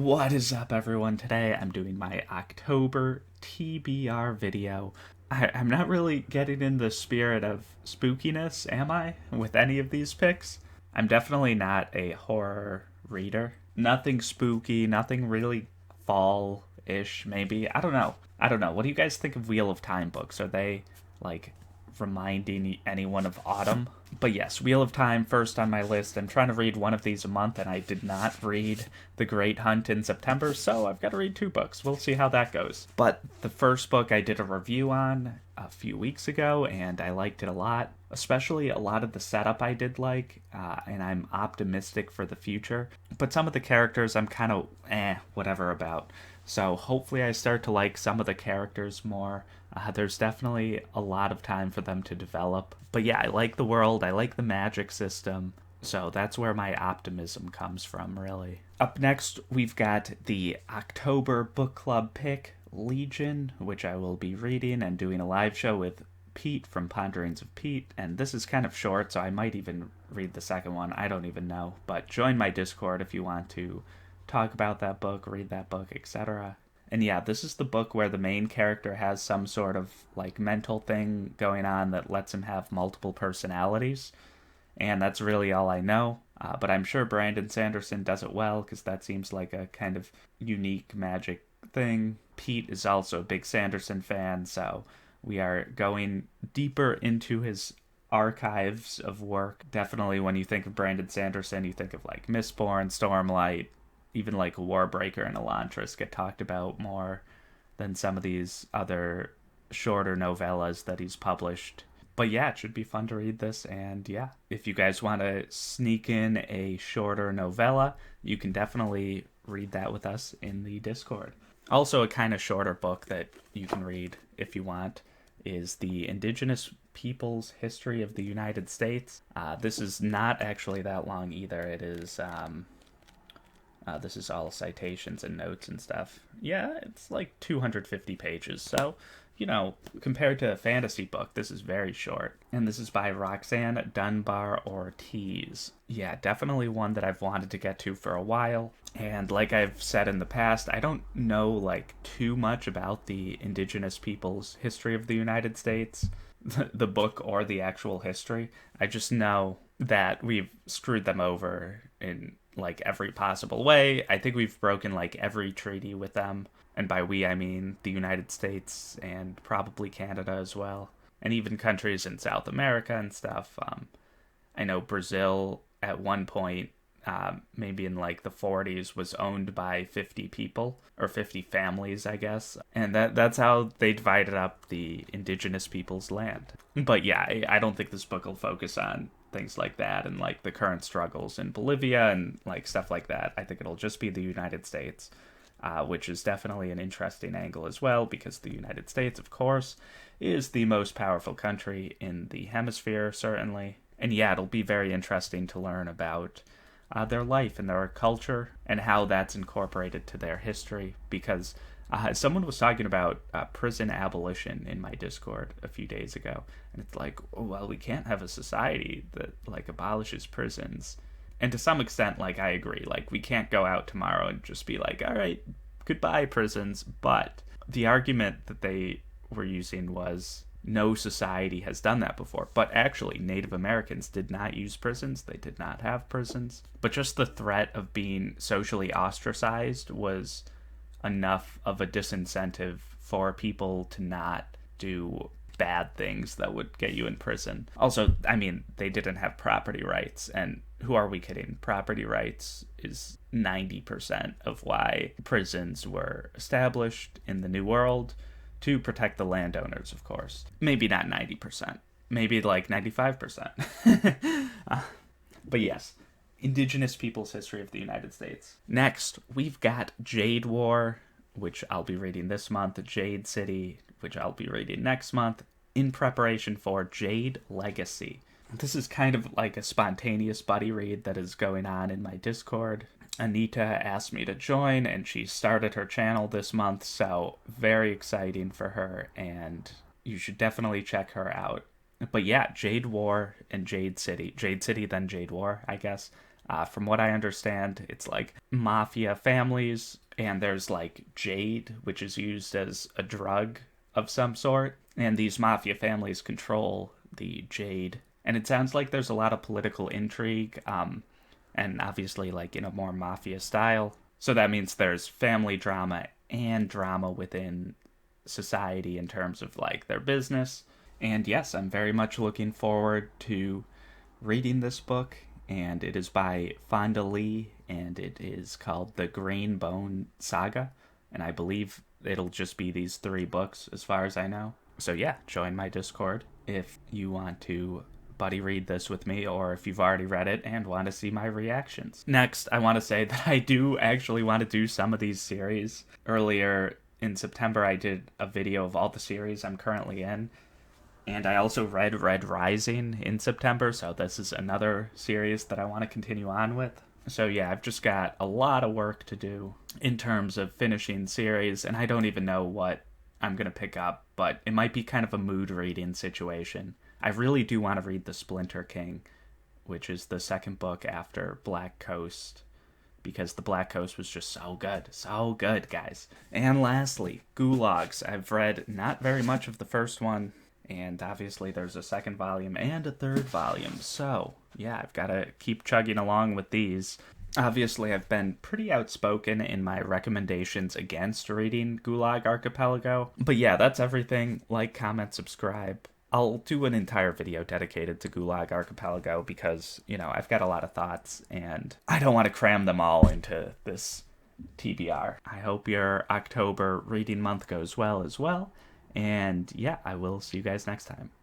What is up, everyone? Today I'm doing my October TBR video. I'm not really getting in the spirit of spookiness, am I, with any of these picks? I'm definitely not a horror reader. Nothing spooky, nothing really fall-ish, maybe. I don't know. What do you guys think of Wheel of Time books? Are they, like, reminding anyone of autumn? But yes, Wheel of Time first on my list. I'm trying to read one of these a month, and I did not read The Great Hunt in September, so I've got to read 2 books. We'll see how that goes. But the first book I did a review on a few weeks ago, and I liked it a lot. Especially a lot of the setup I did like, and I'm optimistic for the future. But some of the characters I'm kind of whatever about. So hopefully I start to like some of the characters more. There's definitely a lot of time for them to develop. But yeah, I like the world, I like the magic system. So that's where my optimism comes from, really. Up next, we've got the October book club pick, Legion, which I will be reading and doing a live show with Pete from Ponderings of Pete. And this is kind of short, so I might even read the second one. I don't even know. But join my Discord if you want to talk about that book, read that book, etc. And yeah, this is the book where the main character has some sort of like mental thing going on that lets him have multiple personalities. And that's really all I know. But I'm sure Brandon Sanderson does it well because that seems like a kind of unique magic thing. Pete is also a big Sanderson fan, so we are going deeper into his archives of work. Definitely when you think of Brandon Sanderson, you think of like Mistborn, Stormlight, even like Warbreaker and Elantris get talked about more than some of these other shorter novellas that he's published. But yeah, it should be fun to read this, and yeah, if you guys want to sneak in a shorter novella, you can definitely read that with us in the Discord. Also, a kind of shorter book that you can read if you want is the Indigenous People's History of the United States. This is not actually that long either. It is this is all citations and notes and stuff. Yeah, it's like 250 pages. So, you know, compared to a fantasy book, this is very short. And this is by Roxanne Dunbar Ortiz. Yeah, definitely one that I've wanted to get to for a while. And like I've said in the past, I don't know like too much about the Indigenous People's History of the United States, the book or the actual history. I just know that we've screwed them over in like every possible way. I think we've broken like every treaty with them, and by we I mean the United States and probably Canada as well, and even countries in South America and stuff. I know Brazil at one point, maybe in like the 40s, was owned by 50 people or 50 families, I guess, and that's how they divided up the indigenous people's land. But yeah, I don't think this book will focus on things like that and like the current struggles in Bolivia and like stuff like that. I think it'll just be the United States, which is definitely an interesting angle as well, because the United States, of course, is the most powerful country in the hemisphere, certainly. And yeah, it'll be very interesting to learn about their life and their culture and how that's incorporated to their history, because someone was talking about prison abolition in my Discord a few days ago, and it's like, oh, well, we can't have a society that like abolishes prisons. And to some extent, like, I agree. Like, we can't go out tomorrow and just be like, all right, goodbye prisons. But the argument that they were using was no society has done that before. But actually, Native Americans did not use prisons. They did not have prisons. But just the threat of being socially ostracized was enough of a disincentive for people to not do bad things that would get you in prison. Also, I mean, they didn't have property rights, and who are we kidding? Property rights is 90% of why prisons were established in the New World, to protect the landowners, of course. Maybe not 90%, maybe like 95%. But yes, Indigenous People's History of the United States. Next, we've got Jade War, which I'll be reading this month, Jade City, which I'll be reading next month, in preparation for Jade Legacy. This is kind of like a spontaneous buddy read that is going on in my Discord. Anita asked me to join, and she started her channel this month, so very exciting for her, and you should definitely check her out. But yeah, Jade War and Jade City, then Jade War, I guess, From what I understand, it's like mafia families, and there's like jade, which is used as a drug of some sort, and these mafia families control the jade. And it sounds like there's a lot of political intrigue, and obviously, like in a more mafia style. So that means there's family drama and drama within society in terms of like their business. And yes, I'm very much looking forward to reading this book, and it is by Fonda Lee, and it is called The Green Bone Saga, and I believe it'll just be these 3 books as far as I know. So yeah, join my Discord if you want to buddy read this with me, or if you've already read it and want to see my reactions. Next, I want to say that I do actually want to do some of these series. Earlier in September, I did a video of all the series I'm currently in, and I also read Red Rising in September, so this is another series that I want to continue on with. So yeah, I've just got a lot of work to do in terms of finishing series, and I don't even know what I'm going to pick up, but it might be kind of a mood reading situation. I really do want to read The Splinter King, which is the second book after Black Coast, because the Black Coast was just so good, guys. And lastly, Gulags. I've read not very much of the first one, and obviously there's a second volume and a third volume, so yeah, I've got to keep chugging along with these. Obviously, I've been pretty outspoken in my recommendations against reading Gulag Archipelago, but yeah, that's everything. Like, comment, subscribe. I'll do an entire video dedicated to Gulag Archipelago because, you know, I've got a lot of thoughts, and I don't want to cram them all into this TBR. I hope your October reading month goes well as well. And yeah, I will see you guys next time.